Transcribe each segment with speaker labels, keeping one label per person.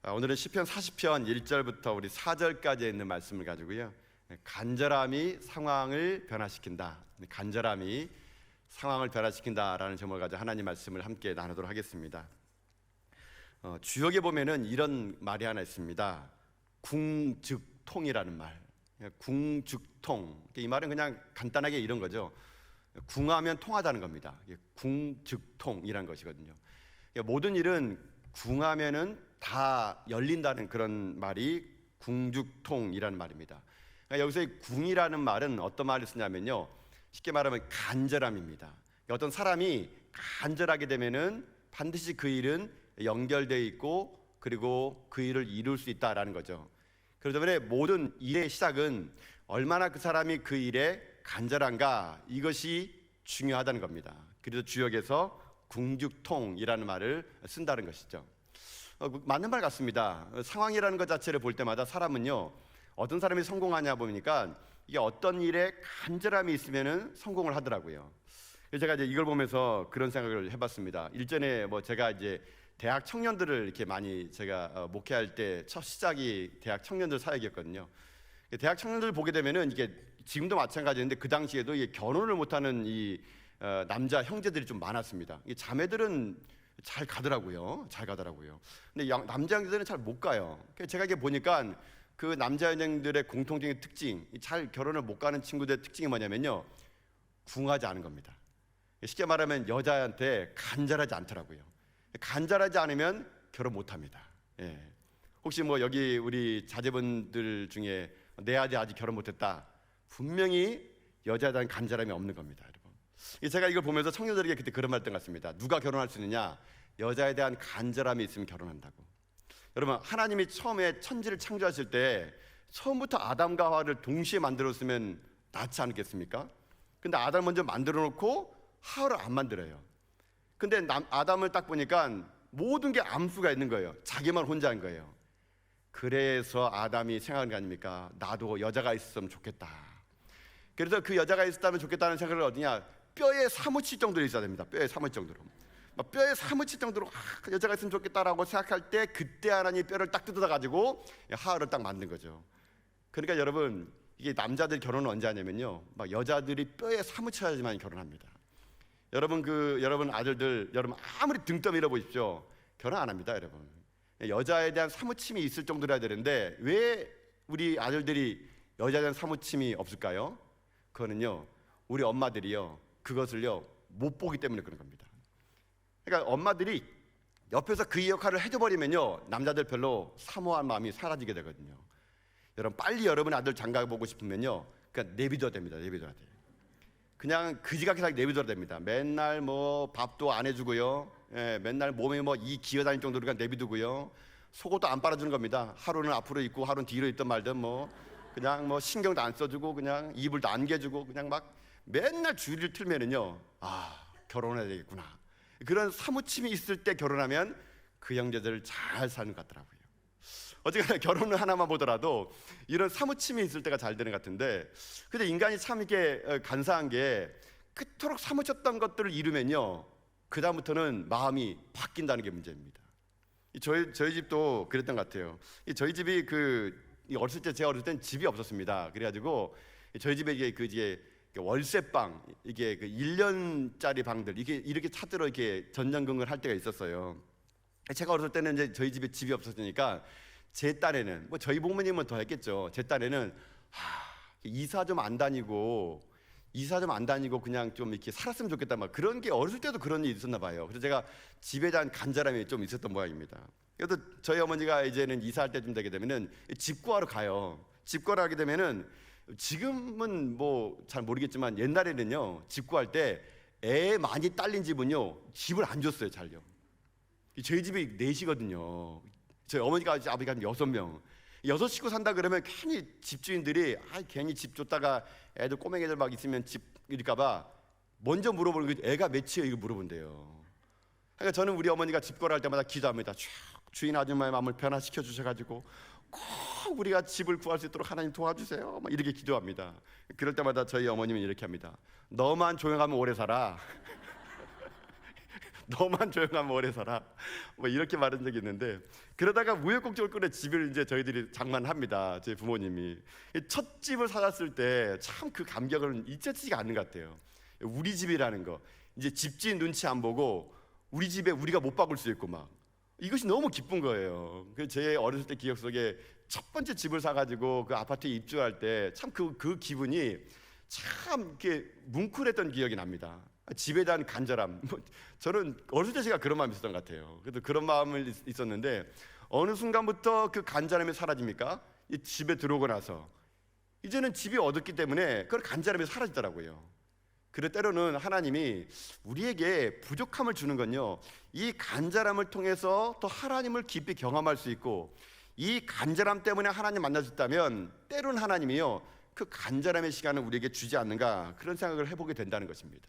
Speaker 1: 오늘은 시편 40편 1절부터 우리 4절까지 있는 말씀을 가지고요, 간절함이 상황을 변화시킨다, 간절함이 상황을 변화시킨다라는 제목을 가지고 하나님 말씀을 함께 나누도록 하겠습니다. 주역에 보면은 이런 말이 하나 있습니다. 궁즉통이라는 말. 궁즉통, 이 말은 그냥 간단하게 이런 거죠. 궁하면 통하다는 겁니다. 궁즉통이란 것이거든요. 모든 일은 궁하면은 다 열린다는 그런 말이 궁즉통이라는 말입니다. 여기서 이 궁이라는 말은 어떤 말을 쓰냐면요, 쉽게 말하면 간절함입니다. 어떤 사람이 간절하게 되면은 반드시 그 일은 연결되어 있고, 그리고 그 일을 이룰 수 있다라는 거죠. 그렇기 때문에 모든 일의 시작은 얼마나 그 사람이 그 일에 간절한가, 이것이 중요하다는 겁니다. 그래서 주역에서 궁즉통이라는 말을 쓴다는 것이죠. 맞는 말 같습니다. 상황이라는 것 자체를 볼 때마다 사람은요, 어떤 사람이 성공하냐 보니까 이게 어떤 일에 간절함이 있으면은 성공을 하더라고요. 제가 이제 이걸 보면서 그런 생각을 해봤습니다. 일전에 제가 이제 대학 청년들을 이렇게 많이 제가 목회할 때 첫 시작이 대학 청년들 사역이었거든요. 대학 청년들을 보게 되면은 이게 지금도 마찬가지인데 그 당시에도 이게 결혼을 못하는 이 남자 형제들이 좀 많았습니다. 이 자매들은 잘 가더라고요. 근데 남자 형제들은 잘 못 가요. 제가 이게 보니까 그 남자 형제들의 공통적인 특징, 잘 결혼을 못 가는 친구들의 특징이 뭐냐면요, 궁하지 않은 겁니다. 쉽게 말하면 여자한테 간절하지 않더라고요. 간절하지 않으면 결혼 못 합니다. 혹시 여기 우리 자제분들 중에 내 아들 아직 결혼 못했다, 분명히 여자에 대한 간절함이 없는 겁니다, 여러분. 제가 이걸 보면서 청년들에게 그때 그런 말 했던 것 같습니다. 누가 결혼할 수 있느냐? 여자에 대한 간절함이 있으면 결혼한다고. 여러분, 하나님이 처음에 천지를 창조하실 때 처음부터 아담과 하와를 동시에 만들었으면 낫지 않겠습니까? 근데 아담을 먼저 만들어 놓고 하와를 안 만들어요. 근데 아담을 딱 보니까 모든 게 암수가 있는 거예요. 자기만 혼자인 거예요. 그래서 아담이 생각한 거 아닙니까? 나도 여자가 있었으면 좋겠다. 그래서 그 여자가 있었다면 좋겠다는 생각을 어디냐? 뼈에 사무칠 정도로 있어야 됩니다. 뼈에 사무칠 정도로. 뼈에 사무칠 정도로 여자가 있으면 좋겠다라고 생각할 때, 그때 하나님이 뼈를 딱 뜯어다 가지고 하와를 딱 만든 거죠. 그러니까 여러분, 이게 남자들 결혼은 언제 하냐면요, 여자들이 뼈에 사무쳐야지만 결혼합니다. 여러분 아들들, 여러분 아무리 등 떠밀어 보십시오, 결혼 안 합니다, 여러분. 여자에 대한 사무침이 있을 정도로 해야 되는데 왜 우리 아들들이 여자에 대한 사무침이 없을까요? 그거는요, 우리 엄마들이요, 그것을요 못 보기 때문에 그런 겁니다. 그러니까 엄마들이 옆에서 그 역할을 해줘버리면요, 남자들 별로 사모한 마음이 사라지게 되거든요. 여러분, 빨리 여러분 아들 장가 보고 싶으면요, 그냥 내비둬야 됩니다. 내비둬야 돼요. 그냥 그지같이 내비둬야 됩니다. 맨날 밥도 안 해주고요, 맨날 몸에 이 기어다닐 정도로 그냥 내비두고요, 속옷도 안 빨아주는 겁니다. 하루는 앞으로 입고 하루는 뒤로 입든 말든 그냥 신경도 안 써주고, 그냥 이불도 안 개주고, 그냥 맨날 주의를 틀면은요, 결혼해야 되겠구나, 그런 사무침이 있을 때 결혼하면 그 형제들 잘 사는 것 같더라고요. 어쨌거나 결혼을 하나만 보더라도 이런 사무침이 있을 때가 잘 되는 것 같은데, 근데 인간이 참 이게 간사한 게, 그토록 사무쳤던 것들을 이루면요, 그 다음부터는 마음이 바뀐다는 게 문제입니다. 저희 집도 그랬던 것 같아요. 저희 집이 어렸을 때, 제가 어렸을 땐 집이 없었습니다. 그래가지고 저희 집에 이게 월세방, 이게 1년짜리 방들, 이게 이렇게 찾으러 이렇게 전전긍긍을 할 때가 있었어요. 제가 어렸을 때는 이제 저희 집에 집이 없었으니까 제 딴에는, 저희 부모님은 더 했겠죠. 제 딴에는 이사 좀 안 다니고 그냥 좀 이렇게 살았으면 좋겠다, 그런 게 어렸을 때도 그런 일이 있었나 봐요. 그래서 제가 집에 대한 간절함이 좀 있었던 모양입니다. 그래서 저희 어머니가 이제는 이사할 때쯤 되게 되면은 집 구하러 가요. 집 구하러 가게 되면은, 지금은 잘 모르겠지만 옛날에는요, 집 구할 때 애 많이 딸린 집은요, 집을 안 줬어요, 잘요. 저희 집이 넷이거든요. 저희 어머니가 아버지가 한 6명, 6식구 산다 그러면 괜히 집주인들이 괜히 집 줬다가 애들 꼬맹이들 있으면 집 이럴까봐 먼저 물어보는 게, 애가 몇이에요? 이거 물어본대요. 그러니까 저는 우리 어머니가 집 구할 때마다 기도합니다. 주인 아줌마의 마음을 변화시켜 주셔가지고 꼭 우리가 집을 구할 수 있도록 하나님 도와주세요, 이렇게 기도합니다. 그럴 때마다 저희 어머님은 이렇게 합니다. 너만 조용하면 오래 살아. 너만 조용하면 오래 살아. 뭐 이렇게 말한 적이 있는데, 그러다가 우여곡절 끝에 집을 이제 저희들이 장만합니다. 제 부모님이 첫 집을 사놨을 때 참 그 감격을 잊혀지지가 않는 것 같아요. 우리 집이라는 거, 이제 집주인 눈치 안 보고 우리 집에 우리가 못 박을 수 있고 막 이것이 너무 기쁜 거예요. 제 어렸을 때 기억 속에 첫 번째 집을 사가지고 그 아파트에 입주할 때 참 그 기분이 참 이렇게 뭉클했던 기억이 납니다. 집에 대한 간절함. 저는 어렸을 때 제가 그런 마음이 있었던 것 같아요. 그래도 그런 마음을 있었는데 어느 순간부터 그 간절함이 사라집니까? 이 집에 들어오고 나서 이제는 집이 얻었기 때문에 그 간절함이 사라지더라고요. 그래 때로는 하나님이 우리에게 부족함을 주는 건요, 이 간절함을 통해서 또 하나님을 깊이 경험할 수 있고, 이 간절함 때문에 하나님 만나셨다면 때로는 하나님이요 그 간절함의 시간을 우리에게 주지 않는가, 그런 생각을 해보게 된다는 것입니다.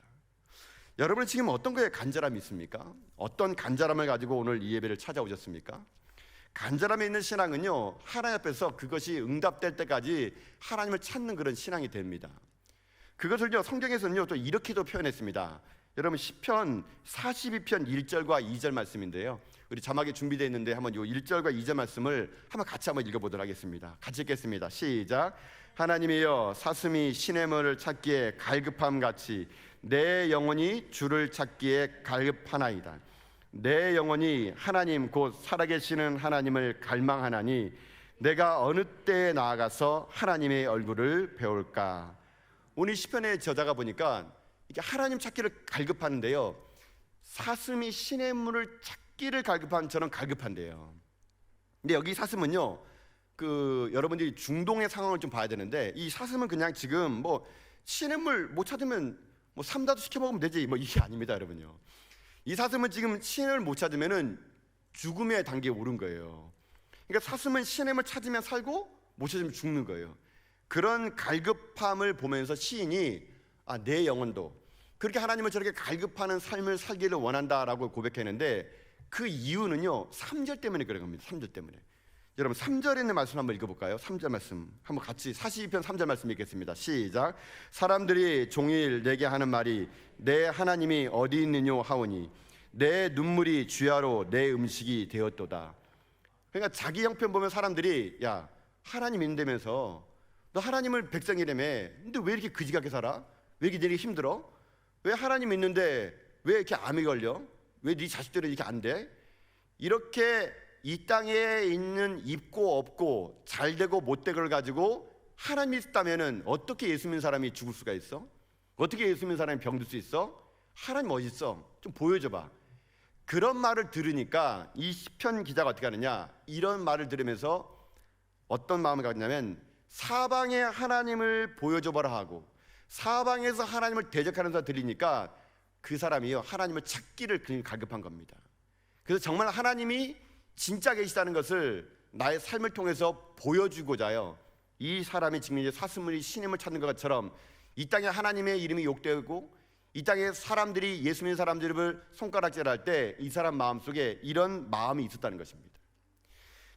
Speaker 1: 여러분은 지금 어떤 거에 간절함이 있습니까? 어떤 간절함을 가지고 오늘 이 예배를 찾아오셨습니까? 간절함에 있는 신앙은요, 하나님 앞에서 그것이 응답될 때까지 하나님을 찾는 그런 신앙이 됩니다. 그것을요 성경에서는요 또 이렇게도 표현했습니다. 여러분 시편 42편 1절과 2절 말씀인데요, 우리 자막에 준비되어 있는데 한번 요 1절과 2절 말씀을 한번 읽어보도록 하겠습니다. 같이 읽겠습니다. 시작. 하나님이여 사슴이 시냇물을 찾기에 갈급함 같이 내 영혼이 주를 찾기에 갈급하나이다. 내 영혼이 하나님 곧 살아계시는 하나님을 갈망하나니 내가 어느 때에 나아가서 하나님의 얼굴을 배울까. 오늘 시편의 저자가 보니까 이게 하나님 찾기를 갈급하는데요, 사슴이 시냇물을 찾기를 갈급한 저는 갈급한데요. 근데 여기 사슴은요, 여러분들이 중동의 상황을 좀 봐야 되는데, 이 사슴은 그냥 지금 뭐 시냇물 못 찾으면 뭐 삼다도 시켜 먹으면 되지 뭐 이게 아닙니다, 여러분요. 이 사슴은 지금 시냇물을 못 찾으면은 죽음의 단계에 오른 거예요. 그러니까 사슴은 시냇물 찾으면 살고 못 찾으면 죽는 거예요. 그런 갈급함을 보면서 시인이 내 영혼도 그렇게 하나님을 저렇게 갈급하는 삶을 살기를 원한다라고 고백했는데, 그 이유는요 3절 때문에 그런 겁니다. 3절 때문에. 여러분 3절에 있는 말씀 한번 읽어볼까요? 3절 말씀 한번 같이 42편 3절 말씀 읽겠습니다. 시작. 사람들이 종일 내게 하는 말이 내 하나님이 어디 있느뇨 하오니 내 눈물이 주야로 내 음식이 되었도다. 그러니까 자기 형편 보면 사람들이 야 하나님 있는다면서 너 하나님을 백성이라며, 근데 왜 이렇게 그지 같게 살아? 왜 이렇게 내리 힘들어? 왜 하나님 있는데 왜 이렇게 암이 걸려? 왜 네 자식들은 이렇게 안 돼? 이렇게 이 땅에 있는 있고 없고 잘되고 못되고를 가지고 하나님이 있다면은 어떻게 예수 믿는 사람이 죽을 수가 있어? 어떻게 예수 믿는 사람이 병들 수 있어? 하나님 어디 있어? 좀 보여줘봐. 그런 말을 들으니까 이 시편 기자가 어떻게 하느냐, 이런 말을 들으면서 어떤 마음을 갖냐면 사방에 하나님을 보여줘봐라 하고, 사방에서 하나님을 대적하는 사람 들리니까 그 사람이요 하나님을 찾기를 갈급한 겁니다. 그래서 정말 하나님이 진짜 계시다는 것을 나의 삶을 통해서 보여주고자요, 이 사람이 지금 이제 사슴이 시냇을 찾는 것처럼 이 땅에 하나님의 이름이 욕되고 이 땅에 사람들이 예수 믿는 사람들을 손가락질할 때 이 사람 마음속에 이런 마음이 있었다는 것입니다.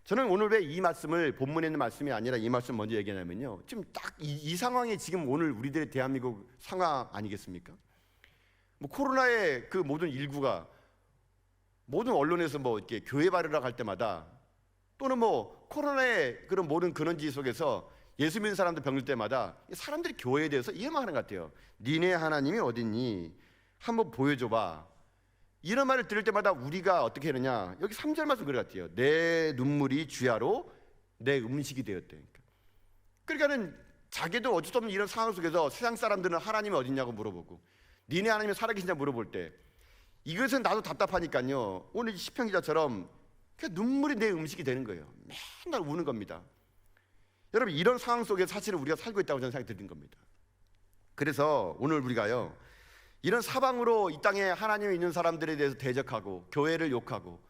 Speaker 1: 저는 오늘 왜 이 말씀을 본문에 있는 말씀이 아니라 이 말씀 먼저 얘기하냐면요, 지금 딱 이 상황이 지금 오늘 우리들의 대한민국 상황 아니겠습니까? 뭐 코로나의 그 모든 일구가 모든 언론에서 뭐 이렇게 교회 바르러 갈 때마다, 또는 뭐 코로나의 그런 모든 근원지 속에서 예수 믿는 사람들 병들 때마다 사람들이 교회에 대해서 이해만 하는 것 같아요. 니네 하나님이 어딨니? 한번 보여줘봐. 이런 말을 들을 때마다 우리가 어떻게 하느냐, 여기 3절 말씀 그래 같아요. 내 눈물이 주야로 내 음식이 되었대. 그러니까는 자기도 어쩔 수 없는 이런 상황 속에서 세상 사람들은 하나님이 어딨냐고 물어보고 니네 하나님이 살아계시냐 물어볼 때, 이것은 나도 답답하니까요 오늘 시편 기자처럼 그냥 눈물이 내 음식이 되는 거예요. 맨날 우는 겁니다. 여러분 이런 상황 속에 사실은 우리가 살고 있다고 저는 생각이 드는 겁니다. 그래서 오늘 우리가요 이런 사방으로 이 땅에 하나님이 있는 사람들에 대해서 대적하고 교회를 욕하고,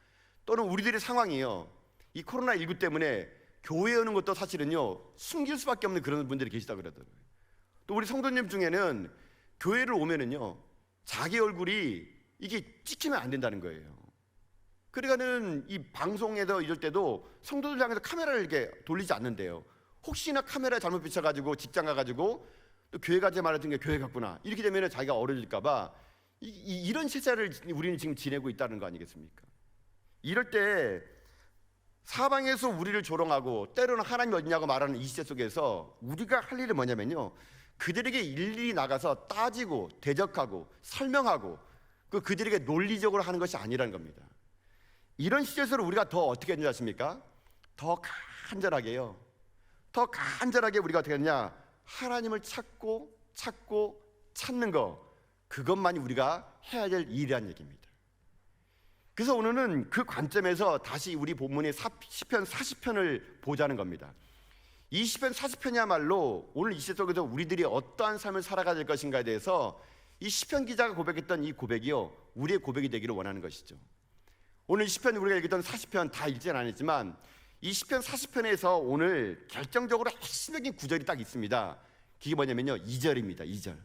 Speaker 1: 또는 우리들의 상황이요 이 코로나19 때문에 교회에 오는 것도 사실은요 숨길 수밖에 없는 그런 분들이 계시다고 그러더라고요. 또 우리 성도님 중에는 교회를 오면은요 자기 얼굴이 이게 찍히면 안 된다는 거예요. 그러니까는 이 방송에서 이럴 때도 성도들 향해서 카메라를 이렇게 돌리지 않는데요, 혹시나 카메라에 잘못 비춰가지고 직장 가가지고 또 교회 가지 말았던 게 교회 갔구나 이렇게 되면 자기가 어려질까봐 이런 세대를 우리는 지금 지내고 있다는 거 아니겠습니까? 이럴 때 사방에서 우리를 조롱하고 때로는 하나님이 어디냐고 말하는 이 시대 속에서 우리가 할 일은 뭐냐면요, 그들에게 일일이 나가서 따지고 대적하고 설명하고 그들에게 논리적으로 하는 것이 아니라는 겁니다. 이런 시대에서 우리가 더 어떻게 했는지 아십니까? 더 간절하게요, 더 간절하게 우리가 어떻게 했냐, 하나님을 찾고 찾는 거, 그것만이 우리가 해야 될 일이라는 얘기입니다. 그래서 오늘은 그 관점에서 다시 우리 본문의 시편 40편을 보자는 겁니다. 이 시편 40편이야말로 오늘 이 시대 속에서 우리들이 어떠한 삶을 살아가야 될 것인가에 대해서 이 시편 기자가 고백했던 이 고백이요, 우리의 고백이 되기를 원하는 것이죠. 오늘 시편 우리가 읽었던 40편 다 읽지는 않았지만 이 시편 40편에서 오늘 결정적으로 핵심적인 구절이 딱 있습니다. 그게 뭐냐면요, 2절입니다. 2절.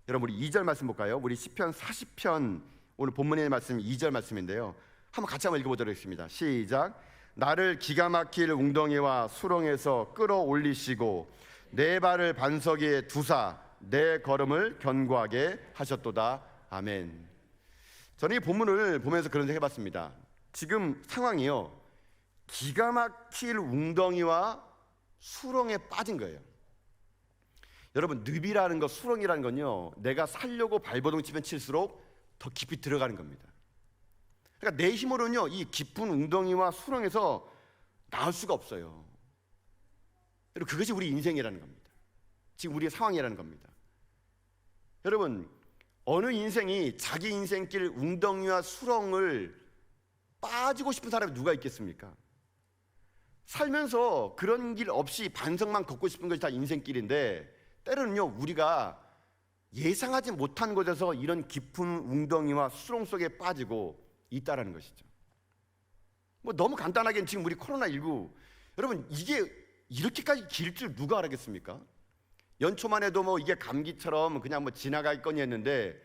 Speaker 1: 여러분 우리 2절 말씀 볼까요? 우리 시편 40편 오늘 본문의 말씀 2절 말씀인데요, 한번 읽어보도록 하겠습니다. 시작. 나를 기가 막힐 웅덩이와 수렁에서 끌어올리시고 내 발을 반석 위에 두사 내 걸음을 견고하게 하셨도다. 아멘. 저는 이 본문을 보면서 그런 생각 해봤습니다. 지금 상황이요, 기가 막힐 웅덩이와 수렁에 빠진 거예요. 여러분, 늪이라는 거, 수렁이라는 건요, 내가 살려고 발버둥 치면 칠수록 더 깊이 들어가는 겁니다. 그러니까 내 힘으로는요, 이 깊은 웅덩이와 수렁에서 나올 수가 없어요. 여러분, 그것이 우리 인생이라는 겁니다. 지금 우리의 상황이라는 겁니다. 여러분, 어느 인생이 자기 인생길 웅덩이와 수렁을 빠지고 싶은 사람이 누가 있겠습니까? 살면서 그런 길 없이 반석만 걷고 싶은 것이 다 인생길인데, 때로는요, 우리가 예상하지 못한 곳에서 이런 깊은 웅덩이와 수렁 속에 빠지고 있다라는 것이죠. 뭐 너무 간단하게 지금 우리 코로나19, 여러분 이게 이렇게까지 길 줄 누가 알았겠습니까? 연초만 해도 뭐 이게 감기처럼 그냥 뭐 지나갈거니 했는데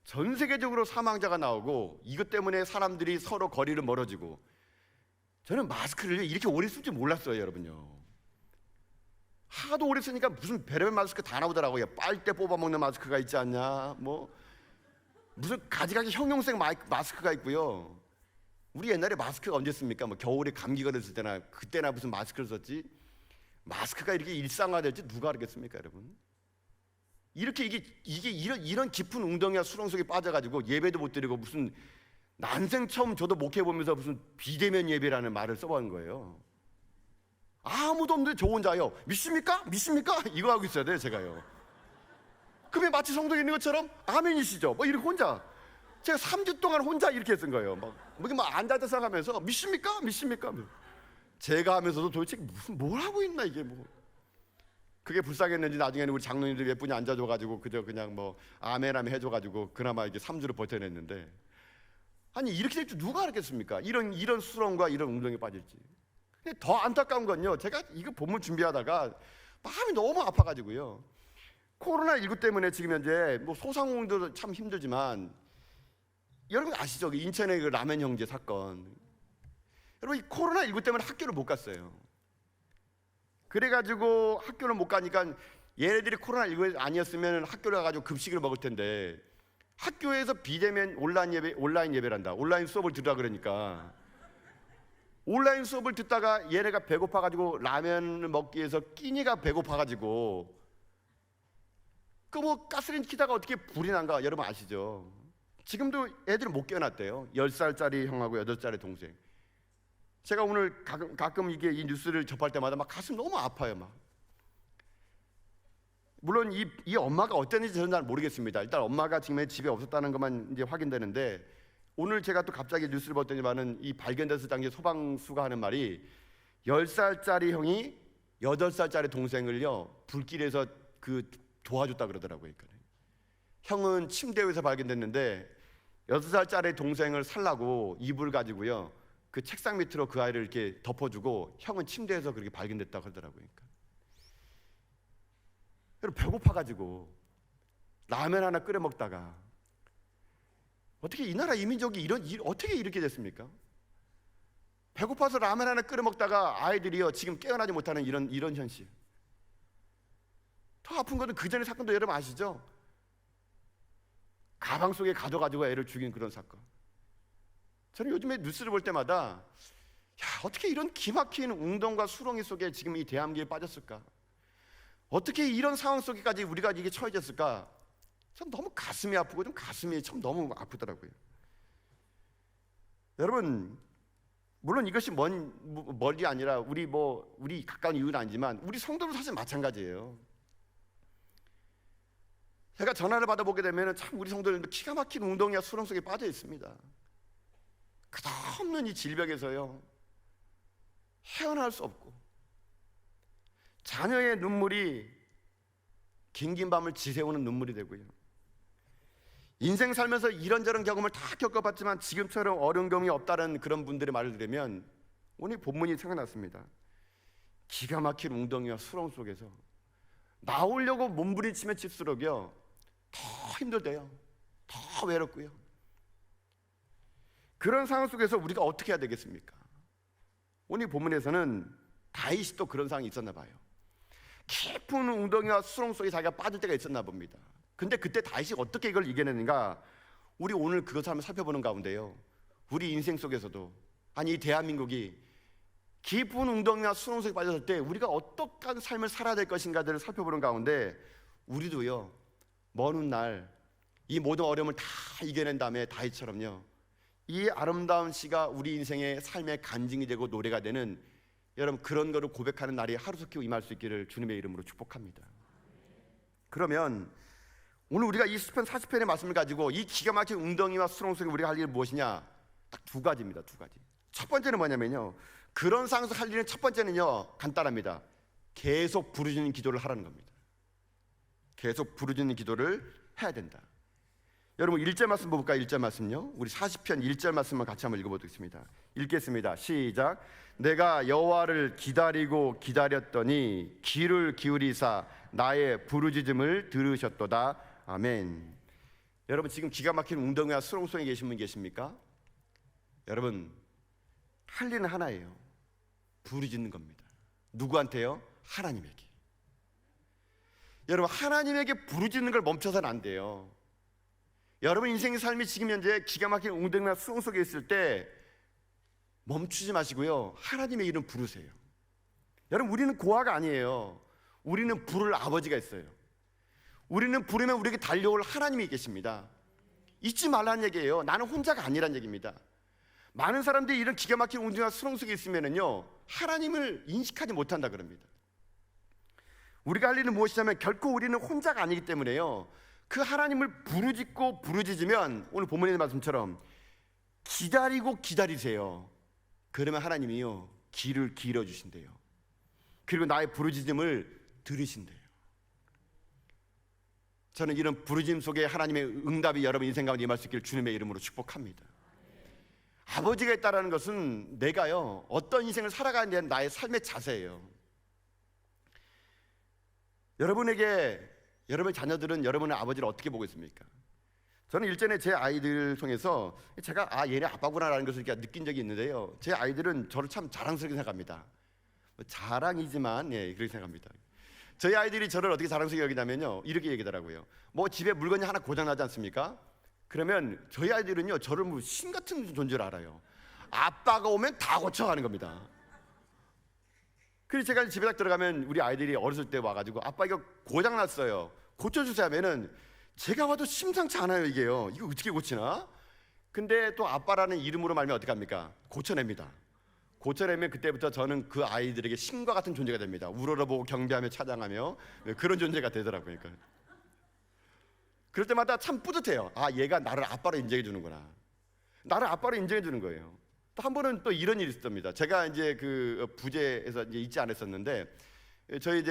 Speaker 1: 전 세계적으로 사망자가 나오고 이것 때문에 사람들이 서로 거리를 멀어지고, 저는 마스크를 이렇게 오래 쓸 줄 몰랐어요. 여러분요, 하도 오래 쓰니까 무슨 별의별 마스크 다 나오더라고요. 빨대 뽑아먹는 마스크가 있지 않냐, 뭐 무슨 가지가지 형용색 마스크가 있고요. 우리 옛날에 마스크가 언제 씁니까? 뭐 겨울에 감기 걸렸을 때나 그때나 무슨 마스크를 썼지. 마스크가 이렇게 일상화될지 누가 알겠습니까, 여러분? 이렇게 이게 이런 깊은 웅덩이와 수렁 속에 빠져가지고 예배도 못 드리고, 무슨 난생 처음 저도 목회 보면서 무슨 비대면 예배라는 말을 써본 거예요. 아무도 없는데 저 혼자요, 믿습니까? 믿습니까? 이거 하고 있어야 돼요, 제가요. 그러면 마치 성도에 있는 것처럼 아멘이시죠? 뭐 이렇게 혼자, 제가 3주 동안 혼자 이렇게 쓴 거예요. 막 앉아서 하면서 믿습니까? 믿습니까? 제가 하면서도 도대체 뭘 하고 있나 이게 뭐. 그게 불쌍했는지 나중에는 우리 장로님들 몇 분이 앉아줘가지고 그저 그냥 뭐 아멘 해줘가지고 그나마 이게 3주를 버텨냈는데, 아니 이렇게 될 줄 누가 알았겠습니까? 이런 수렁과 이런 웅덩이에 빠질지. 근데 더 안타까운 건요, 제가 이거 본문 준비하다가 마음이 너무 아파가지고요, 코로나19 때문에 지금 현재 뭐 소상공인도 참 힘들지만, 여러분 아시죠? 인천의 그 라면 형제 사건. 여러분, 이 코로나19 때문에 학교를 못 갔어요. 그래가지고 학교를 못 가니까 얘네들이 코로나19 아니었으면 학교를 가가지고 급식을 먹을 텐데, 학교에서 비대면 온라인 예배란다. 온라인 수업을 들으라 그러니까 온라인 수업을 듣다가 얘네가 배고파가지고 라면을 먹기 위해서 끼니가 배고파가지고 그 뭐 가스레인지 키다가 어떻게 불이 난가 여러분 아시죠? 지금도 애들이 못 깨어났대요. 10살짜리 형하고 8살의 동생. 제가 오늘 가끔 이게 이 뉴스를 접할 때마다 막 가슴 너무 아파요. 막. 물론 이 엄마가 어땠는지 저는 잘 모르겠습니다. 일단 엄마가 지금 집에 없었다는 것만 이제 확인되는데, 오늘 제가 또 갑자기 뉴스를 봤더니만은 이 발견됐을 당시에 소방수가 하는 말이 10살짜리 형이 8살짜리 동생을요 불길에서 도와줬다 그러더라고요. 그러니까. 형은 침대 위에서 발견됐는데 6살짜리 동생을 살라고 이불 가지고요 그 책상 밑으로 그 아이를 이렇게 덮어주고, 형은 침대에서 그렇게 발견됐다고 하더라고요. 그러니까. 여러분, 배고파가지고 라면 하나 끓여 먹다가 어떻게 이 나라 이민족이 어떻게 이렇게 됐습니까? 배고파서 라면 하나 끓여 먹다가 아이들이요 지금 깨어나지 못하는 이런 현실. 더 아픈 것은 그 전의 사건도 여러분 아시죠? 가방 속에 가져가지고 애를 죽인 그런 사건. 저는 요즘에 뉴스를 볼 때마다 어떻게 이런 기막힌 웅덩과 수렁이 속에 지금 이 대한민국에 빠졌을까? 어떻게 이런 상황 속에까지 우리가 이게 처해졌을까? 참 너무 가슴이 아프고 좀 가슴이 참 너무 아프더라고요. 여러분, 물론 이것이 멀리 아니라 우리 가까운 이유는 아니지만 우리 성도도 사실 마찬가지예요. 제가 전화를 받아보게 되면 참 우리 성도들은 기가 막힌 웅덩이와 수렁 속에 빠져 있습니다. 끝없는 이 질병에서요 헤어나올 수 없고, 자녀의 눈물이 긴긴 밤을 지새우는 눈물이 되고요, 인생 살면서 이런저런 경험을 다 겪어봤지만 지금처럼 어려운 경험이 없다는 그런 분들의 말을 들으면 오늘 본문이 생각났습니다. 기가 막힌 웅덩이와 수렁 속에서 나오려고 몸부림치면 칠수록요 더 힘들대요. 더 외롭고요. 그런 상황 속에서 우리가 어떻게 해야 되겠습니까? 오늘 본문에서는 다윗이 또 그런 상황이 있었나 봐요. 깊은 웅덩이와 수렁 속에 자기가 빠질 때가 있었나 봅니다. 근데 그때 다윗이 어떻게 이걸 이겨내는가? 우리 오늘 그것을 한번 살펴보는 가운데요, 우리 인생 속에서도, 아니 이 대한민국이 깊은 웅덩이와 수렁 속에 빠졌을 때 우리가 어떤 삶을 살아야 될 것인가를 살펴보는 가운데 우리도요 먼 훗날 이 모든 어려움을 다 이겨낸 다음에 다윗처럼요 이 아름다운 시가 우리 인생의 삶의 간증이 되고 노래가 되는, 여러분 그런 거를 고백하는 날이 하루속히 임할 수 있기를 주님의 이름으로 축복합니다. 그러면 오늘 우리가 이 시편 40편의 말씀을 가지고 이 기가 막힌 웅덩이와 수렁 속에 우리가 할 일은 무엇이냐? 딱 두 가지입니다. 두 가지. 첫 번째는 뭐냐면요, 그런 상황에서 할 일은 첫 번째는요 간단합니다. 계속 부르짖는 기도를 하라는 겁니다. 계속 부르짖는 기도를 해야 된다. 여러분 1절 말씀 볼까요? 1절 말씀요, 우리 40편 1절 말씀만 같이 한번 읽어보겠습니다. 읽겠습니다. 시작. 내가 여호와를 기다리고 기다렸더니 귀를 기울이사 나의 부르짖음을 들으셨도다. 아멘. 여러분 지금 기가 막힌 웅덩이와 수렁 속에 계신 분 계십니까? 여러분 할 일은 하나예요. 부르짖는 겁니다. 누구한테요? 하나님에게. 여러분 하나님에게 부르짖는 걸 멈춰서는 안 돼요. 여러분 인생의 삶이 지금 현재 기가 막힌 웅덩이나 수렁 속에 있을 때 멈추지 마시고요 하나님의 이름 부르세요. 여러분 우리는 고아가 아니에요. 우리는 부를 아버지가 있어요. 우리는 부르면 우리에게 달려올 하나님이 계십니다. 잊지 말라는 얘기예요. 나는 혼자가 아니란 얘기입니다. 많은 사람들이 이런 기가 막힌 웅덩이나 수렁 속에 있으면요 하나님을 인식하지 못한다 그럽니다. 우리가 할 일은 무엇이냐면 결코 우리는 혼자가 아니기 때문에요 그 하나님을 부르짖고 부르짖으면 오늘 본문에 있는 말씀처럼 기다리고 기다리세요. 그러면 하나님이요 귀를 기울여 주신대요. 그리고 나의 부르짖음을 들으신대요. 저는 이런 부르짖음 속에 하나님의 응답이 여러분 인생 가운데 임할 수 있기를 주님의 이름으로 축복합니다. 아버지가 있다는 것은 내가요 어떤 인생을 살아가는 데 나의 삶의 자세예요. 여러분의 자녀들은 여러분의 아버지를 어떻게 보고 있습니까? 저는 일전에 제 아이들 통해서 제가 얘네 아빠구나라는 것을 느낀 적이 있는데요, 제 아이들은 저를 참 자랑스럽게 생각합니다. 자랑이지만 그렇게 생각합니다. 저희 아이들이 저를 어떻게 자랑스럽게 여기냐면요 이렇게 얘기하더라고요. 집에 물건이 하나 고장나지 않습니까? 그러면 저희 아이들은요 저를 신 같은 존재를 알아요. 아빠가 오면 다 고쳐가는 겁니다. 그래서 제가 집에 딱 들어가면 우리 아이들이 어렸을 때 와가지고 아빠 이거 고장났어요 고쳐주세요 하면은 제가 봐도 심상치 않아요. 이거 어떻게 고치나? 근데 또 아빠라는 이름으로 말하면 어떻게 합니까? 고쳐냅니다. 고쳐내면 그때부터 저는 그 아이들에게 신과 같은 존재가 됩니다. 우러러보고 경배하며 찬양하며 그런 존재가 되더라고요. 그러니까 그럴 때마다 참 뿌듯해요. 얘가 나를 아빠로 인정해 주는구나. 나를 아빠로 인정해 주는 거예요. 또 한 번은 또 이런 일이 있었습니다. 제가 이제 그 부재에서 이제 있지 않았었는데 저희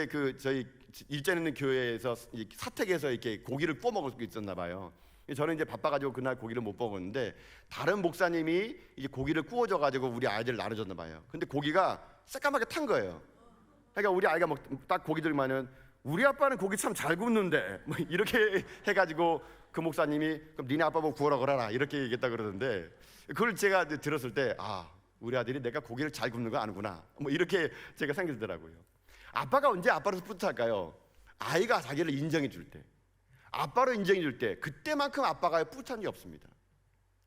Speaker 1: 일전 있는 교회에서 사택에서 이렇게 고기를 구워 먹을 수 있었나 봐요. 저는 이제 바빠가지고 그날 고기를 못 먹었는데 다른 목사님이 이제 고기를 구워줘가지고 우리 아이들을 나눠줬나 봐요. 근데 고기가 새까맣게 탄 거예요. 그러니까 우리 아이가 딱 고기 들면은 우리 아빠는 고기 참 잘 굽는데 이렇게 해가지고 그 목사님이 그럼 니네 아빠 보고 구워라 그러라 이렇게 얘기했다 그러던데, 그걸 제가 들었을 때 우리 아들이 내가 고기를 잘 굽는 거 아는구나 이렇게 제가 생각이 들더라고요. 아빠가 언제 아빠로서 뿌듯할까요? 아이가 자기를 인정해 줄 때, 아빠로 인정해 줄 때 그때만큼 아빠가 뿌듯한 게 없습니다.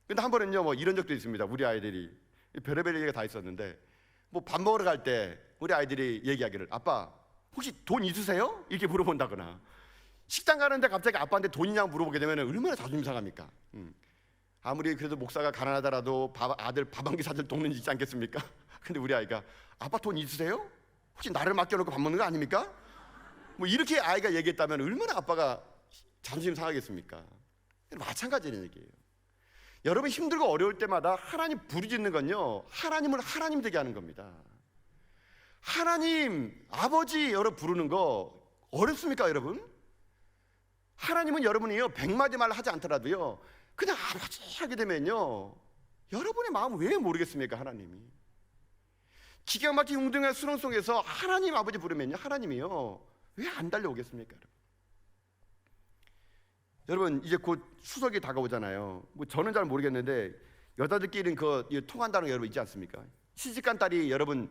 Speaker 1: 근데 한 번은요 뭐 이런 적도 있습니다. 우리 아이들이 별의별 얘기가 다 있었는데 뭐 밥 먹으러 갈 때 우리 아이들이 얘기하기를 아빠 혹시 돈 있으세요? 이렇게 물어본다거나 식당 가는데 갑자기 아빠한테 돈 있냐고 물어보게 되면 얼마나 자존심 상합니까? 아무리 그래도 목사가 가난하더라도 아들 밥 한 끼 사줄 돈은 있지 않겠습니까? 근데 우리 아이가 아빠 돈 있으세요? 혹시 나를 맡겨놓고 밥 먹는 거 아닙니까? 뭐 이렇게 아이가 얘기했다면 얼마나 아빠가 자존심 상하겠습니까? 마찬가지는 얘기예요. 여러분 힘들고 어려울 때마다 하나님 부르짖는 건요 하나님을 하나님 되게 하는 겁니다. 하나님 아버지 여러분 부르는 거 어렵습니까 여러분? 하나님은 여러분이요 100마디 말 하지 않더라도요 그냥 아버지 하게 되면요 여러분의 마음을 왜 모르겠습니까? 하나님이 기가 막힌 웅덩이와 수렁 속에서 하나님 아버지 부르면요 하나님이요 왜 안 달려오겠습니까? 여러분 이제 곧 추석이 다가오잖아요. 뭐 저는 잘 모르겠는데 여자들끼리는 그 통한다는 거 여러분 있지 않습니까? 시집간 딸이 여러분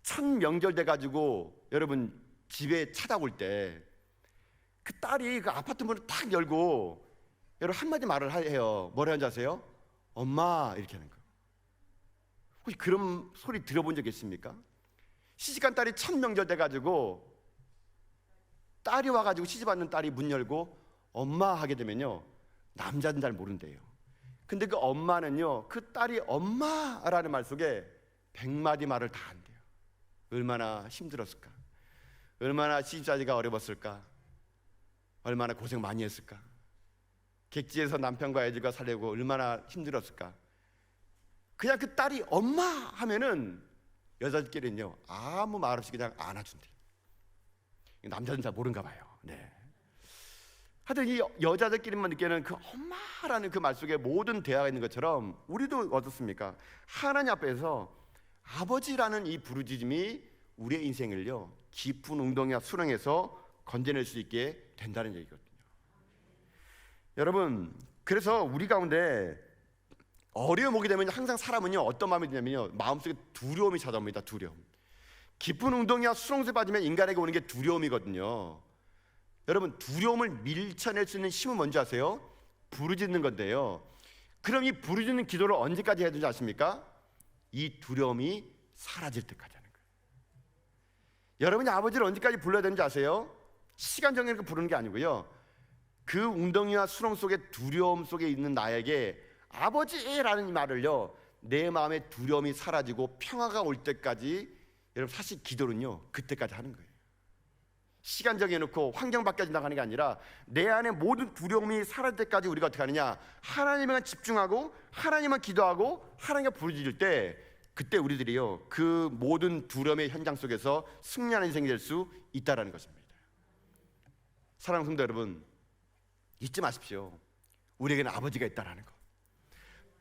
Speaker 1: 첫 명절 돼 가지고 여러분 집에 찾아올 때 그 딸이 그 아파트 문을 탁 열고 여러분 한마디 말을 해요. 뭐라 하는지 아세요? 엄마 이렇게 하는 거. 혹시 그런 소리 들어본 적 있습니까? 시집간 딸이 첫 명절 돼 가지고 딸이 와가지고 시집 왔는 딸이 문 열고 엄마 하게 되면요 남자는 잘 모른대요. 근데 그 엄마는요 그 딸이 엄마라는 말 속에 100마디 말을 다 한대요. 얼마나 힘들었을까, 얼마나 시집살이가 어려웠을까, 얼마나 고생 많이 했을까, 객지에서 남편과 애들과 살려고 얼마나 힘들었을까. 그냥 그 딸이 엄마 하면은 여자들끼리는요 아무 말 없이 그냥 안아준대요. 남자는 잘 모른가 봐요. 네. 하여튼 이 여자들끼리만 느끼는 그 엄마라는 그 말 속에 모든 대화가 있는 것처럼 우리도 어떻습니까? 하나님 앞에서 아버지라는 이 부르짖음이 우리의 인생을요 깊은 웅덩이와 수렁에서 건져낼 수 있게 된다는 얘기거든요. 여러분 그래서 우리 가운데 어려움이 오게 되면 항상 사람은요 어떤 마음이 드냐면요 마음속에 두려움이 찾아옵니다. 두려움. 깊은 웅덩이와 수렁에 빠지면 인간에게 오는 게 두려움이거든요. 여러분 두려움을 밀쳐낼 수 있는 힘은 뭔지 아세요? 부르짖는 건데요. 그럼 이 부르짖는 기도를 언제까지 해야 되는지 아십니까? 이 두려움이 사라질 때까지 하는 거예요. 여러분이 아버지를 언제까지 불러야 되는지 아세요? 시간 정해놓고 부르는 게 아니고요 그 웅덩이와 수렁 속에 두려움 속에 있는 나에게 아버지라는 말을요 내 마음의 두려움이 사라지고 평화가 올 때까지 여러분 사실 기도는요 그때까지 하는 거예요. 시간 정해놓고 환경 바뀌어진다고 하는 게 아니라 내 안에 모든 두려움이 사라질 때까지 우리가 어떻게 하느냐 하나님만 집중하고 하나님만 기도하고 하나님과 부르짖을 때 그때 우리들이요 그 모든 두려움의 현장 속에서 승리하는 인생이 될 수 있다는 것입니다. 사랑하는 성도 여러분 잊지 마십시오. 우리에게는 아버지가 있다는 거.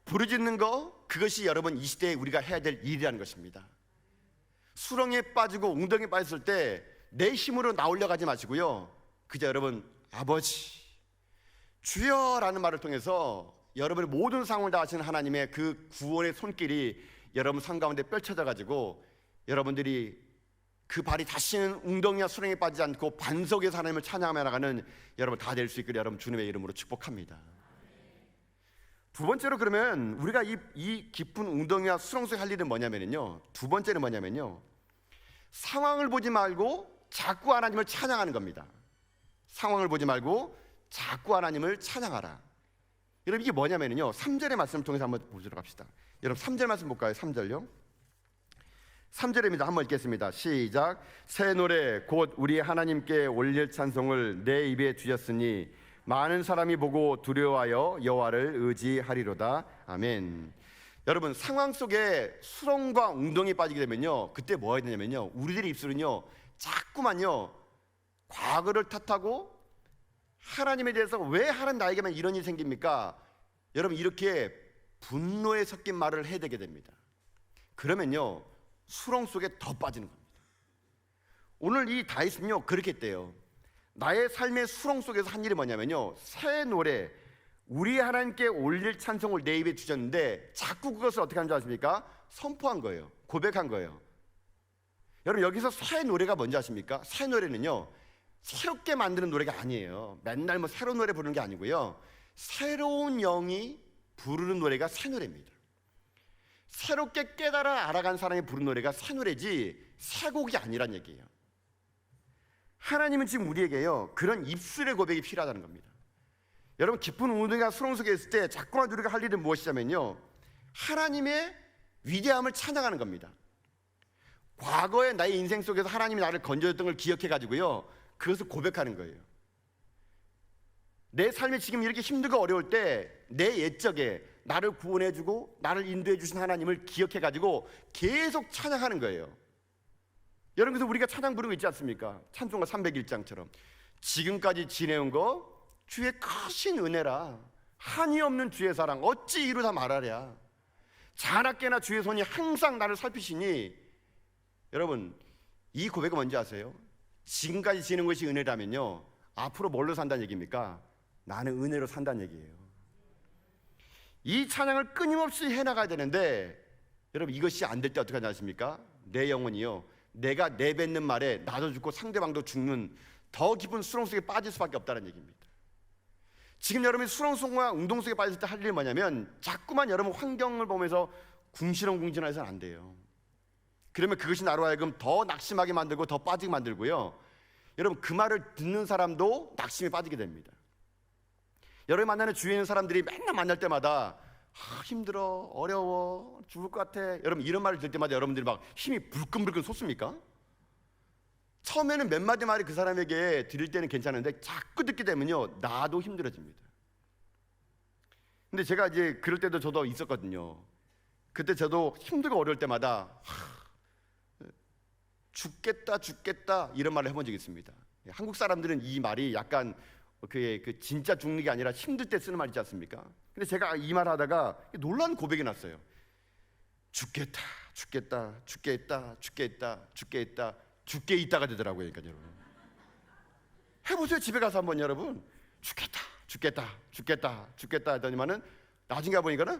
Speaker 1: 부르짖는 거 그것이 여러분 이 시대에 우리가 해야 될 일이라는 것입니다. 수렁에 빠지고 웅덩이에 빠졌을 때 내 힘으로 나오려 가지 마시고요 그저 여러분 아버지 주여라는 말을 통해서 여러분의 모든 상황을 다 아시는 하나님의 그 구원의 손길이 여러분 삶 가운데 펼쳐져 가지고 여러분들이 그 발이 다시는 웅덩이와 수렁에 빠지지 않고 반석에서 하나님을 찬양하며 나가는 여러분 다 될 수 있기를 여러분 주님의 이름으로 축복합니다. 두 번째로 그러면 우리가 이 깊은 웅덩이와 수렁 속에 할 일은 뭐냐면요 두 번째는 뭐냐면요 상황을 보지 말고 자꾸 하나님을 찬양하는 겁니다. 상황을 보지 말고 자꾸 하나님을 찬양하라. 여러분 이게 뭐냐면요 3절의 말씀을 통해서 한번 보도록 합시다. 여러분 3절 말씀 볼까요? 3절요 3절입니다. 한번 읽겠습니다. 시작. 새 노래 곧 우리 하나님께 올릴 찬송을 내 입에 주셨으니 많은 사람이 보고 두려워하여 여호와를 의지하리로다. 아멘. 여러분 상황 속에 수렁과 웅덩이에 빠지게 되면요 그때 뭐 해야 되냐면요 우리들의 입술은요 자꾸만요 과거를 탓하고 하나님에 대해서 왜 하나님 나에게만 이런 일이 생깁니까? 여러분 이렇게 분노에 섞인 말을 해야 되게 됩니다. 그러면요 수렁 속에 더 빠지는 겁니다. 오늘 이 다윗은요 그렇게 했대요. 나의 삶의 수렁 속에서 한 일이 뭐냐면요 새 노래 우리 하나님께 올릴 찬송을 내 입에 주셨는데 자꾸 그것을 어떻게 하는 줄 아십니까? 선포한 거예요. 고백한 거예요. 여러분 여기서 새 노래가 뭔지 아십니까? 새 노래는요 새롭게 만드는 노래가 아니에요. 맨날 뭐 새로운 노래 부르는 게 아니고요. 새로운 영이 부르는 노래가 새 노래입니다. 새롭게 깨달아 알아간 사람이 부르는 노래가 새 노래지 새 곡이 아니란 얘기예요. 하나님은 지금 우리에게요, 그런 입술의 고백이 필요하다는 겁니다. 여러분, 기쁜 운동이나 수렁 속에 있을 때 자꾸만 우리가 할 일은 무엇이냐면요, 하나님의 위대함을 찬양하는 겁니다. 과거의 나의 인생 속에서 하나님이 나를 건져줬던 걸 기억해가지고요, 그것을 고백하는 거예요. 내 삶이 지금 이렇게 힘들고 어려울 때 내 옛적에 나를 구원해주고 나를 인도해 주신 하나님을 기억해가지고 계속 찬양하는 거예요. 여러분, 그래서 우리가 찬양 부르고 있지 않습니까? 찬송가 301장처럼 지금까지 지내온 거 주의 크신 은혜라, 한이 없는 주의 사랑 어찌 이루다 말하랴, 자나깨나 주의 손이 항상 나를 살피시니. 여러분, 이 고백은 뭔지 아세요? 지금까지 지는 것이 은혜라면요, 앞으로 뭘로 산다는 얘기입니까? 나는 은혜로 산다는 얘기예요. 이 찬양을 끊임없이 해나가야 되는데, 여러분, 이것이 안 될 때 어떻게 하냐 아십니까? 내 영혼이요, 내가 내뱉는 말에 나도 죽고 상대방도 죽는 더 깊은 수렁 속에 빠질 수밖에 없다는 얘기입니다. 지금 여러분이 수렁 속과 운동 속에 빠질 때 할 일이 뭐냐면, 자꾸만 여러분 환경을 보면서 궁시렁궁시렁해서는 안 돼요. 그러면 그것이 나로 하여금 더 낙심하게 만들고 더 빠지게 만들고요, 여러분 그 말을 듣는 사람도 낙심에 빠지게 됩니다. 여러분이 만나는 주위에 있는 사람들이 맨날 만날 때마다 힘들어, 어려워, 죽을 것 같아, 여러분 이런 말을 들을 때마다 여러분들이 막 힘이 불끈불끈 솟습니까? 처음에는 몇 마디 말이 그 사람에게 들을 때는 괜찮은데 자꾸 듣게 되면요, 나도 힘들어집니다. 근데 제가 이제 그럴 때도 저도 있었거든요. 그때 저도 힘들고 어려울 때마다 죽겠다 죽겠다 이런 말을 해본 적이 있습니다. 한국 사람들은 이 말이 약간 그 진짜 죽는 게 아니라 힘들 때 쓰는 말이지 않습니까? 근데 제가 이 말 하다가 놀라운 고백이 났어요. 죽겠다 죽겠다 죽겠다 죽겠다 죽겠다 죽게 있다가 되더라고요. 그러니까 여러분 해보세요. 집에 가서 한번 여러분 죽겠다 죽겠다 죽겠다 죽겠다 하더니만은 나중에 보니까는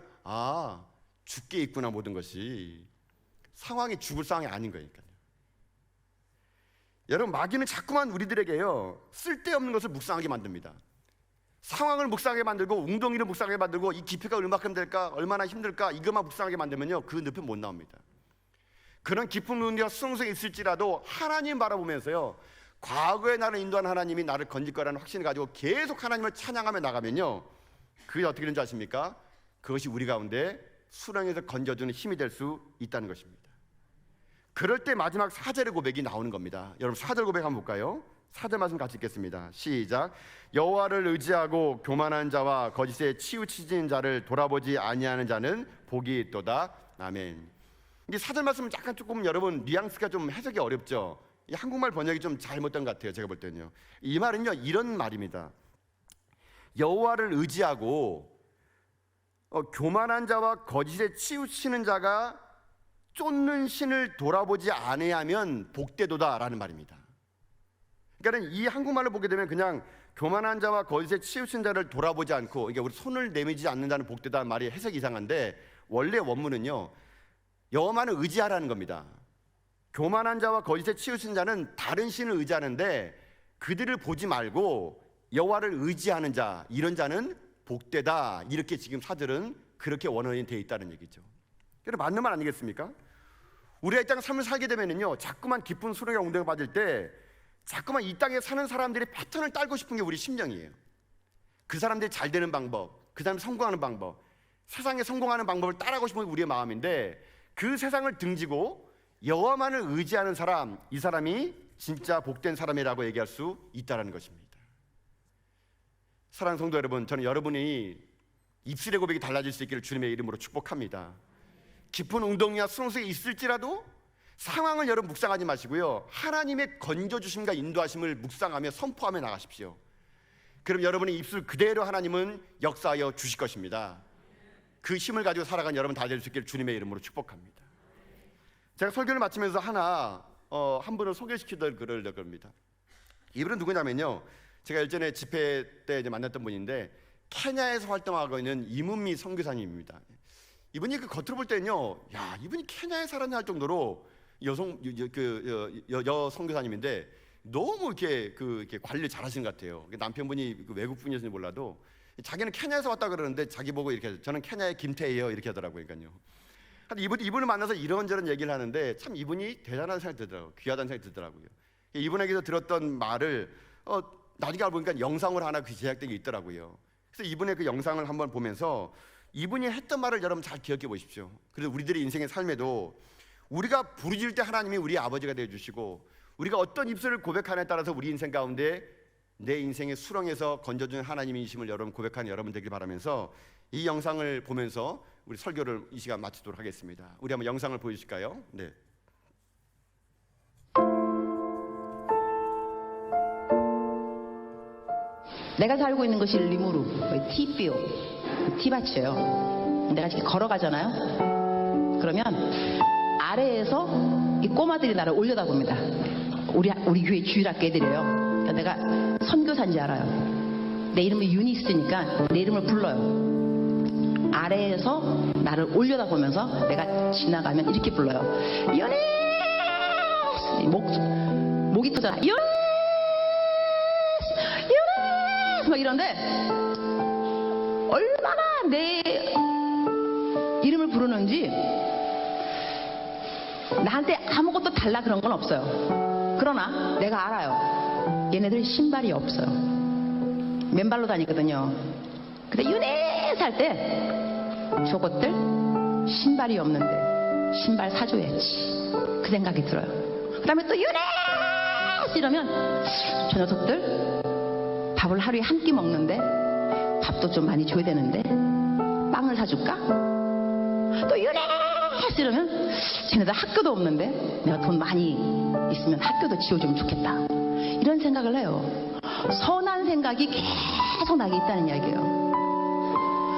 Speaker 1: 죽게 있구나. 모든 것이 상황이 죽을 상황이 아닌 거니까요. 여러분, 마귀는 자꾸만 우리들에게요, 쓸데없는 것을 묵상하게 만듭니다. 상황을 묵상하게 만들고 웅덩이를 묵상하게 만들고 이 깊이가 얼마큼 될까, 얼마나 힘들까, 이것만 묵상하게 만들면요, 그 늪에 못 나옵니다. 그런 깊은 은혜와 수렁속에 있을지라도 하나님 바라보면서요, 과거에 나를 인도한 하나님이 나를 건질 거라는 확신을 가지고 계속 하나님을 찬양하며 나가면요, 그게 어떻게 되는지 아십니까? 그것이 우리 가운데 수렁에서 건져주는 힘이 될 수 있다는 것입니다. 그럴 때 마지막 4절의 고백이 나오는 겁니다. 여러분 4절 고백 한번 볼까요? 4절 말씀 같이 읽겠습니다. 시작. 여호와를 의지하고 교만한 자와 거짓에 치우치진 자를 돌아보지 아니하는 자는 복이 있도다. 아멘. 이게 4절 말씀은 약간 조금 여러분 뉘앙스가 좀 해석이 어렵죠. 이 한국말 번역이 좀 잘못된 것 같아요. 제가 볼 때는요. 이 말은요, 이런 말입니다. 여호와를 의지하고 교만한 자와 거짓에 치우치는 자가 쫓는 신을 돌아보지 아니하면 복되도다라는 말입니다. 그러니까 이 한국말로 보게 되면 그냥 교만한 자와 거짓에 치우친 자를 돌아보지 않고, 이게 우리 손을 내밀지 않는다는 복되다는 말이 해석이 이상한데, 원래 원문은요, 여호와만을 의지하라는 겁니다. 교만한 자와 거짓에 치우친 자는 다른 신을 의지하는데 그들을 보지 말고 여호와를 의지하는 자, 이런 자는 복되다. 이렇게 지금 사절은 그렇게 원어인 되어 있다는 얘기죠. 그래, 맞는 말 아니겠습니까? 우리가 이 땅 삶을 살게 되면은요, 자꾸만 깊은 수렁에 웅덩이에 빠질 때 자꾸만 이 땅에 사는 사람들이 패턴을 따르고 싶은 게 우리 심령이에요. 그 사람들이 잘 되는 방법, 그 사람이 성공하는 방법, 세상에 성공하는 방법을 따라가고 싶은 게 우리의 마음인데, 그 세상을 등지고 여호와만을 의지하는 사람, 이 사람이 진짜 복된 사람이라고 얘기할 수 있다는 것입니다. 사랑하는 성도 여러분, 저는 여러분이 입술의 고백이 달라질 수 있기를 주님의 이름으로 축복합니다. 깊은 웅덩이와 수렁 속에 있을지라도 상황을 여러분 묵상하지 마시고요, 하나님의 건져주심과 인도하심을 묵상하며 선포하며 나가십시오. 그럼 여러분의 입술 그대로 하나님은 역사하여 주실 것입니다. 그 힘을 가지고 살아간 여러분 다 될 수 있기를 주님의 이름으로 축복합니다. 제가 설교를 마치면서 한 분을 소개시키던 글을 겁니다. 이분은 누구냐면요, 제가 예전에 집회 때 이제 만났던 분인데 케냐에서 활동하고 있는 이문미 선교사님입니다. 이분이 그 겉으로 볼 때는요, 야, 이분이 케냐에 살았냐 할 정도로 여 선교사님인데, 너무 이렇게 관리를 잘하시는 것 같아요. 남편분이 외국 분이었는지 몰라도 자기는 케냐에서 왔다 그러는데 자기 보고 이렇게 저는 케냐의 김태희예요 이렇게 하더라고요. 그러니까요. 이분을 만나서 이런저런 얘기를 하는데 참 이분이 대단한 생각이 들더라고요. 귀하다는 생각이 들더라고요. 이분에게서 들었던 말을 나중에 알고 보니까 영상으로 하나 제작된 게 있더라고요. 그래서 이분의 그 영상을 한번 보면서 이분이 했던 말을 여러분 잘 기억해 보십시오. 그래서 우리들의 인생의 삶에도 우리가 부르짖을 때 하나님이 우리 아버지가 되어주시고 우리가 어떤 입술을 고백하느냐에 따라서 우리 인생 가운데 내 인생의 수렁에서 건져주는 하나님이심을 여러분 고백하는 여러분 되길 바라면서 이 영상을 보면서 우리 설교를 이 시간 마치도록 하겠습니다. 우리 한번 영상을 보여주실까요? 네.
Speaker 2: 내가 살고 있는 것이 리무르, 티뷰, 티밭이에요. 내가 이렇게 걸어가잖아요. 그러면 아래에서 이 꼬마들이 나를 올려다봅니다. 우리 교회 주일학교 애들이에요. 그러니까 내가 선교사인지 알아요. 내 이름이 유니스니까 내 이름을 불러요. 아래에서 나를 올려다보면서 내가 지나가면 이렇게 불러요. 유니스! 목이 터져요. 유니스! 유니스! 막 이런데 얼마나 내 이름을 부르는지 나한테 아무것도 달라 그런 건 없어요. 그러나 내가 알아요. 얘네들 신발이 없어요. 맨발로 다니거든요. 근데 유네스 할 때 저것들 신발이 없는데 신발 사줘야지 그 생각이 들어요. 그 다음에 또 유네스 이러면 저 녀석들 밥을 하루에 한 끼 먹는데 밥도 좀 많이 줘야 되는데 빵을 사줄까? 또 유네스 이러면 쟤네들 학교도 없는데 내가 돈 많이 있으면 학교도 지어주면 좋겠다. 이런 생각을 해요. 선한 생각이 계속 나게 있다는 이야기예요.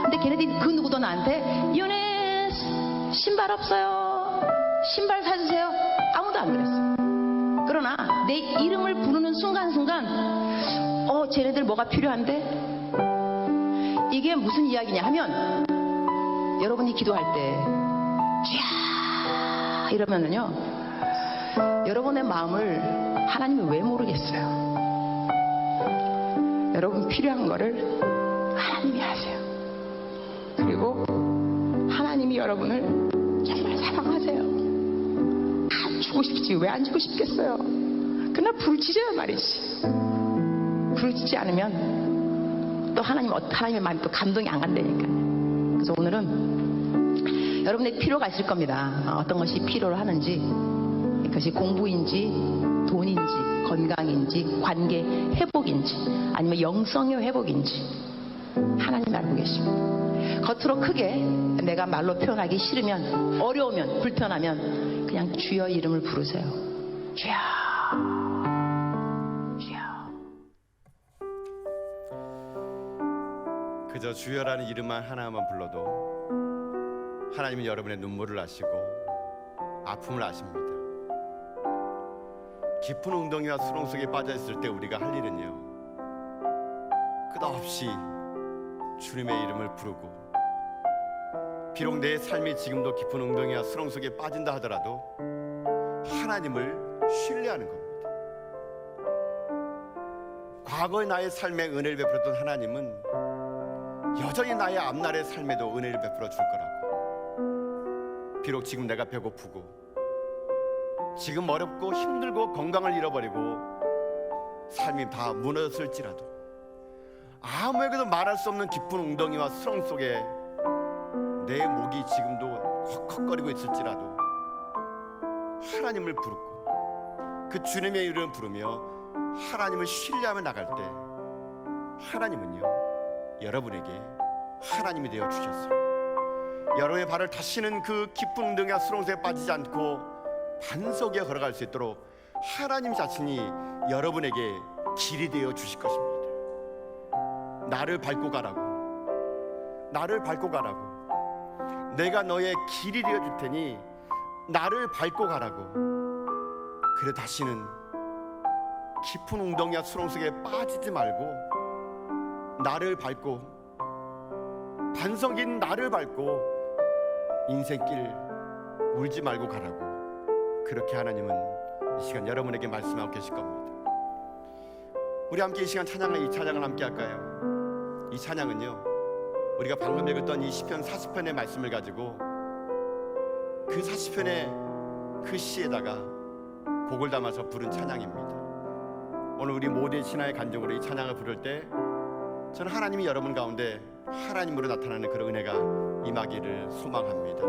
Speaker 2: 근데 걔네들이 그 누구도 나한테 유네스 신발 없어요, 신발 사주세요, 아무도 안 그랬어요. 그러나 내 이름을 부르는 순간순간 쟤네들 뭐가 필요한데? 이게 무슨 이야기냐 하면 여러분이 기도할 때 쥐야 이러면은요 여러분의 마음을 하나님이 왜 모르겠어요. 여러분 필요한 거를 하나님이 아세요. 그리고 하나님이 여러분을 정말 사랑하세요. 안 주고 싶지 왜 안 주고 싶겠어요. 그러나 부르짖어야 말이지. 부르짖지 않으면 또 하나님의 마음이 또 감동이 안 간다니까. 그래서 오늘은 여러분의 필요가 있을 겁니다. 어떤 것이 필요로 하는지, 그것이 공부인지 돈인지 건강인지 관계 회복인지 아니면 영성의 회복인지 하나님 알고 계십니다. 겉으로 크게 내가 말로 표현하기 싫으면 어려우면 불편하면 그냥 주여 이름을 부르세요. 주여 주여.
Speaker 1: 그저 주여라는 이름만 하나만 불러도 하나님은 여러분의 눈물을 아시고 아픔을 아십니다. 깊은 웅덩이와 수렁 속에 빠져있을 때 우리가 할 일은요 끝없이 주님의 이름을 부르고 비록 내 삶이 지금도 깊은 웅덩이와 수렁 속에 빠진다 하더라도 하나님을 신뢰하는 겁니다. 과거의 나의 삶에 은혜를 베풀었던 하나님은 여전히 나의 앞날의 삶에도 은혜를 베풀어 줄 거라고. 비록 지금 내가 배고프고 지금 어렵고 힘들고 건강을 잃어버리고 삶이 다 무너졌을지라도 아무에게도 말할 수 없는 깊은 웅덩이와 수렁 속에 내 목이 지금도 헉헉거리고 있을지라도 하나님을 부르고 그 주님의 이름을 부르며 하나님을 신뢰하며 나갈 때 하나님은요 여러분에게 하나님이 되어 주셨어요. 여러분의 발을 다시는 그 깊은 웅덩이와 수렁 속에 빠지지 않고 반석에 걸어갈 수 있도록 하나님 자신이 여러분에게 길이 되어 주실 것입니다. 나를 밟고 가라고, 나를 밟고 가라고, 내가 너의 길이 되어 줄 테니 나를 밟고 가라고. 그래 다시는 깊은 웅덩이와 수렁 속에 빠지지 말고 나를 밟고 반석인 나를 밟고 인생길 울지 말고 가라고. 그렇게 하나님은 이 시간 여러분에게 말씀하고 계실 겁니다. 우리 함께 이 시간 이 찬양을 함께 할까요? 이 찬양은요, 우리가 방금 읽었던 이 시편 40편의 말씀을 가지고 그 40편의 그 시에다가 곡을 담아서 부른 찬양입니다. 오늘 우리 모두의 신앙의 간증으로 이 찬양을 부를 때 저는 하나님이 여러분 가운데 하나님으로 나타나는 그런 은혜가 임하기를 소망합니다.